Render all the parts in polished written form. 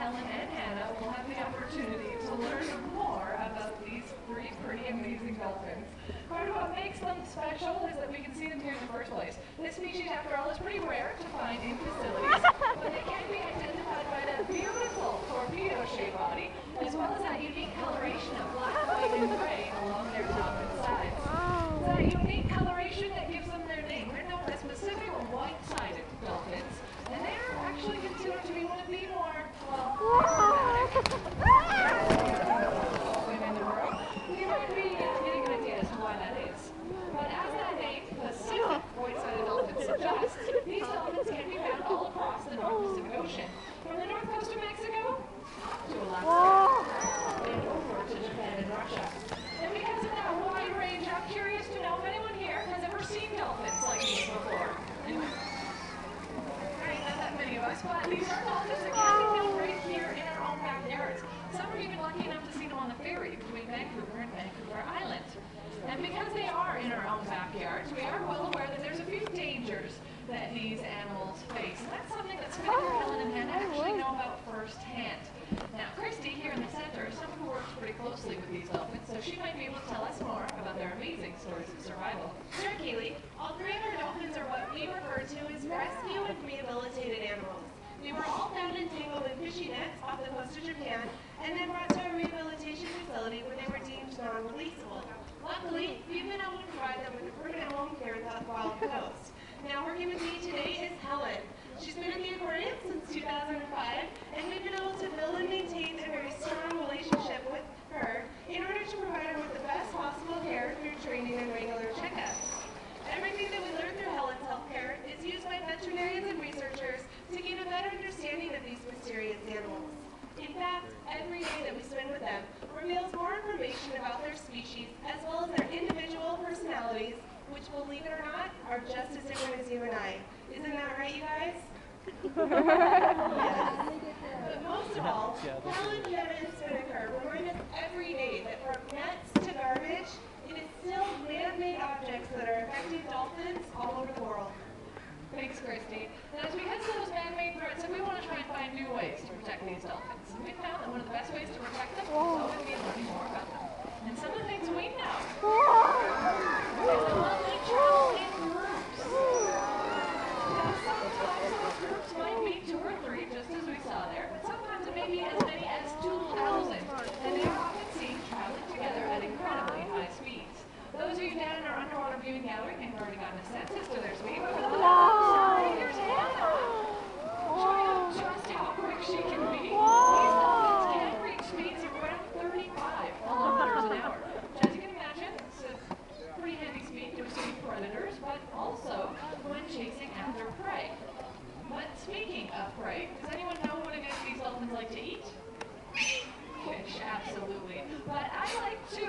Helen and Hannah will have the opportunity to learn more about these three pretty amazing dolphins. Part of what makes them special is that we can see them here in the first place. This species, after all, is pretty rare to find in facilities, but they can be identified by that beautiful torpedo-shaped body, as well as that unique coloration of black, white, and gray along their top and sides. It's that unique coloration that gives them their name. They're known as Pacific white-sided dolphins, and they are actually considered to be one of the more, well, aromatic dolphin in the world. You might be getting an idea as to why that is. But as that name, Pacific white-sided dolphin, suggests, these dolphins can be found all across the North Pacific Ocean, from the north coast of Mexico to Alaska, and over to Japan and Russia. And because of that wide range, I'm curious to know if anyone here has ever seen dolphins like these before. Anyone? Right, not that many of us, but these are dolphins that can be found right here in our own backyards. Some are even lucky enough to see them on the ferry between Vancouver and Vancouver Island. And because they are in our own backyards, we are well aware that there's a few dangers that these animals face. And that's something that Spinnaker, Helen, and Hannah actually know about firsthand. Now, Christy, here in the center, is someone who works pretty closely with these dolphins, so she might be able to tell us more about their amazing stories of survival. Sure, Kaylee. All three of our dolphins are what we refer to as rescue and rehabilitated animals. We were all found entangled in fishing nets off the coast of Japan and then brought to a rehabilitation facility where they were deemed non-releasable. Luckily, we've been able to provide them with a permanent home here at the Wild Coast. Now, working with me today is Helen. She's been at the aquarium since 2005, and we've been able to build and maintain a very strong relationship with her in order to provide her with the best possible care through training and regular checkups. Everything that we learn through Helen's healthcare is used by veterinarians and researchers to gain a better understanding of these mysterious animals. In fact, every day that we spend with them reveals more information about their species as well as their individual personalities, which, believe it or not, are just as different as you and I. Isn't that right, you guys? Yes. But most of all, Helen, Hannah, and Spinnaker remind us every day that from nets to garbage, it is still man-made objects that are affecting dolphins all over the world. Thanks, Christy. And it's because of those man-made threats that we want to try and find new ways to protect these dolphins. And we found that one of the best ways to protect them is always be learning more about them. And some of the things we know is that while they travel in groups, now sometimes those groups might be 2 or 3, just as we saw there, but sometimes it may be as many as 2,000. And they are often seen traveling together at incredibly high speeds. Those of you down in our underwater viewing gallery may have already gotten a sense as to their speed. Here's Hannah, showing off just how quick she can be. These dolphins can reach speeds of around 35 kilometers an hour. Which, as you can imagine, it's a pretty handy speed to escape predators, but also when chasing after prey. But speaking of prey, does anyone know what it is these dolphins like to eat? Fish, absolutely. But I'd like to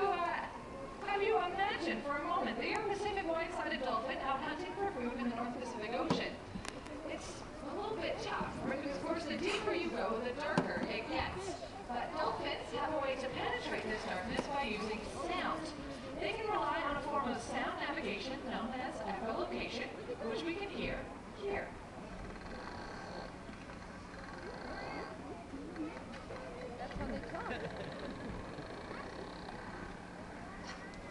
have you imagine for a moment that you're a Pacific white-sided dolphin out hunting for food in the North Pacific Ocean. It's a little bit tough, right? Because of course the deeper you go, the darker it gets. But dolphins have a way to penetrate this darkness by using sound. They can rely on a form of sound navigation known as echolocation, which we can hear here.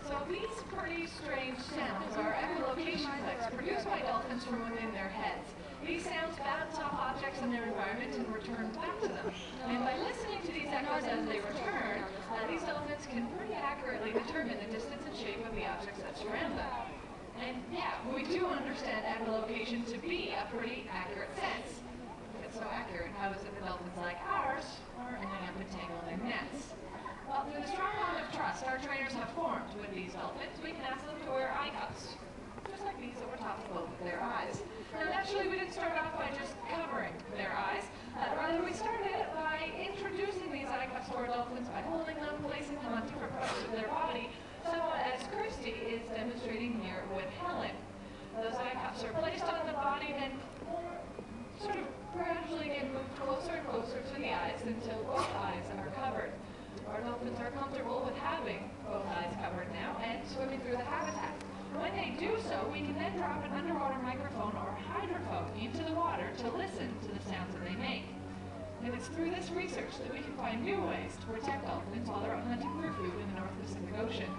So these pretty strange sounds are echolocation clicks produced by dolphins from within their heads. These sounds bounce off objects in their environment and return back to them. And by listening to these echoes as they return, these dolphins can pretty accurately determine the distance and shape of the objects that surround them. And yeah, we do understand echolocation to be a pretty accurate sense. If it's so accurate, how is it that dolphins like ours are ending up entangled in nets? Well, through the strong bond of trust our trainers have formed with these dolphins, we can ask them to wear eye cuffs, just like these over top of both of their eyes. Now, naturally, we didn't start off by just covering their eyes. Rather, we started by introducing these eye cuffs to our dolphins by holding them, placing them on different parts of their body, somewhat as Christy is demonstrating here with Helen. Those eye cuffs are placed on the body and sort of gradually get moved closer and closer to the eyes until both eyes are covered. Our dolphins are comfortable with having both eyes covered now and swimming through the habitat. When they do so, we can then drop an underwater microphone or hydrophone into the water to listen to the sounds that they make. And it's through this research that we can find new ways to protect dolphins while they're out hunting for food in the North Pacific Ocean.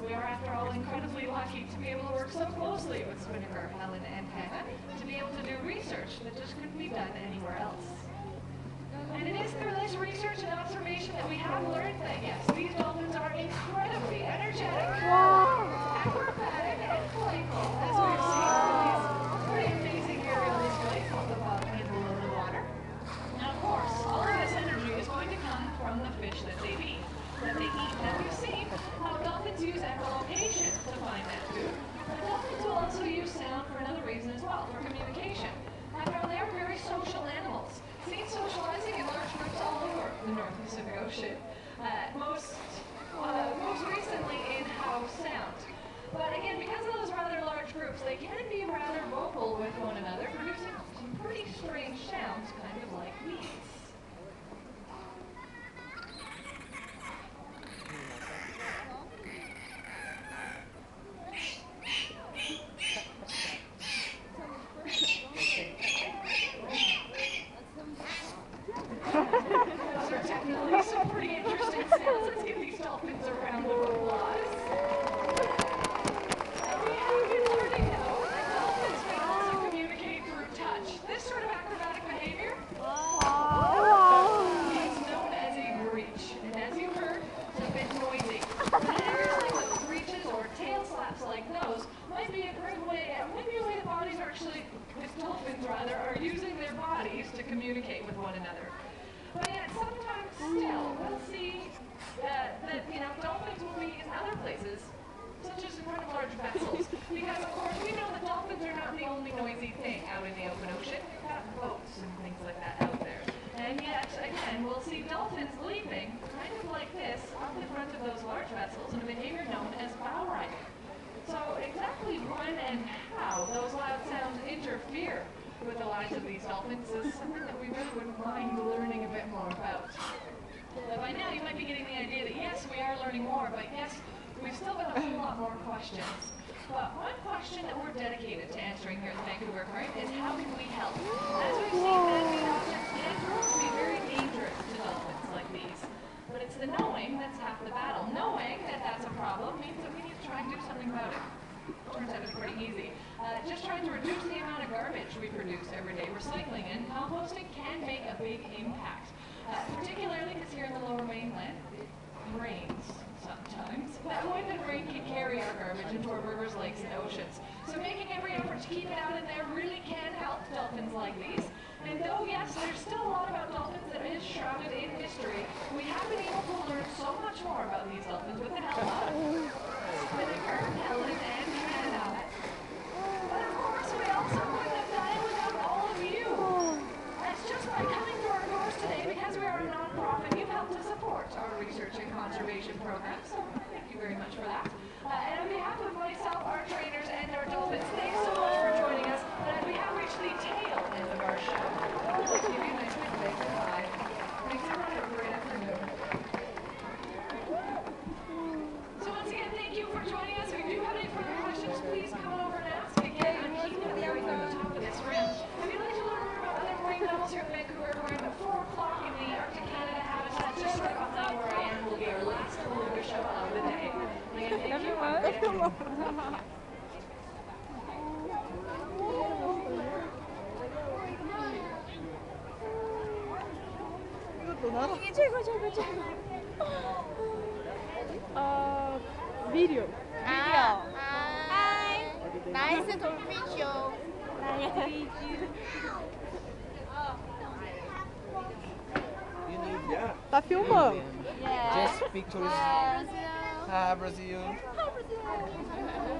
We are, after all, incredibly lucky to be able to work so closely with Swinnaker, Helen, and Hannah to be able to do research that just couldn't be done anywhere else. And it is through this research and observation that we have learned that, yes, these dolphins are incredibly energetic, acrobatic, and playful, as we've seen from these pretty amazing aerial displays both above and below the water. Now, of course, all of this energy is going to come from the fish that they eat. Now, we've seen how dolphins use echolocation to find that food, but dolphins will also use sound for another reason as well, for communication. After all, they are very social animals, seen socializing in large groups all over the North Pacific Ocean, most recently in house sound. But again, because of those rather large groups, they can be rather vocal with one another, producing some pretty strange sounds, kind of like these. Those are definitely some pretty interesting sounds. Let's give these dolphins a round of applause. And we have been learning, though, that dolphins can also communicate through touch. This sort of acrobatic behavior is known as a breach. And as you heard, it's a bit noisy. Behaviors like those breaches or tail slaps like those might be a great way, the bodies are actually, these dolphins rather, are using their bodies to communicate with one another. But yet, sometimes still, we'll see that dolphins will be in other places, such as in front of large vessels. Because, of course, we know that dolphins are not the only noisy thing out in the open ocean. We've got boats and things like that out there. And yet, again, we'll see dolphins leaping, kind of like this, up in front of those large vessels in a behavior known as bow riding. So exactly when and how those loud sounds interfere with the lives of these dolphins is something that we really wouldn't mind learning a bit more about. But by now you might be getting the idea that yes, we are learning more, but yes, we've still got a whole lot more questions. But one question that we're dedicated to answering here at the Vancouver Aquarium is how can we help? As we've seen, man-made objects can prove to be very dangerous to dolphins like these. But it's the knowing that's half the battle. Knowing that that's a problem means that we need to try and do something about it. Turns out it's pretty easy. Just trying to reduce the amount of garbage we produce every day. Recycling and composting can make a big impact. Particularly because here in the lower mainland, it rains sometimes. But wind and rain can carry our garbage into our rivers, lakes, and oceans. So making every effort to keep it out in there really can help dolphins like these. And though, yes, there's still a lot about dolphins that is shrouded in mystery, we have been able to learn so much more about these dolphins with the help of Spinnaker, Helen, and Hannah. But of course, we also couldn't have done it without all of you. That's just by coming to our doors today, because we are a non-profit, you've helped to support our research and conservation program, so thank you very much for that. And on behalf of myself, our trainers, and our dolphins, thanks so much for joining us. And as we have reached the tail end of our show, I'd like to give you a nice big wave goodbye. Thanks everyone, have a great afternoon. So once again, thank you for joining us. If you do have any further questions, please come on over and ask. Again, I'm keeping it right from the top of this ramp. If you'd like to learn more about other marine mammals here at Vancouver Aquarium at 4 o'clock in the Arctic Canada habitat, just right behind where I am, will be our last beluga show of the day. Again, thank you. Have a great afternoon. 이게 최고. 비디오. Hi. Nice dolphin show. Tá filmando. Yeah. Just pictures. Brazil. Brazil. Brazil.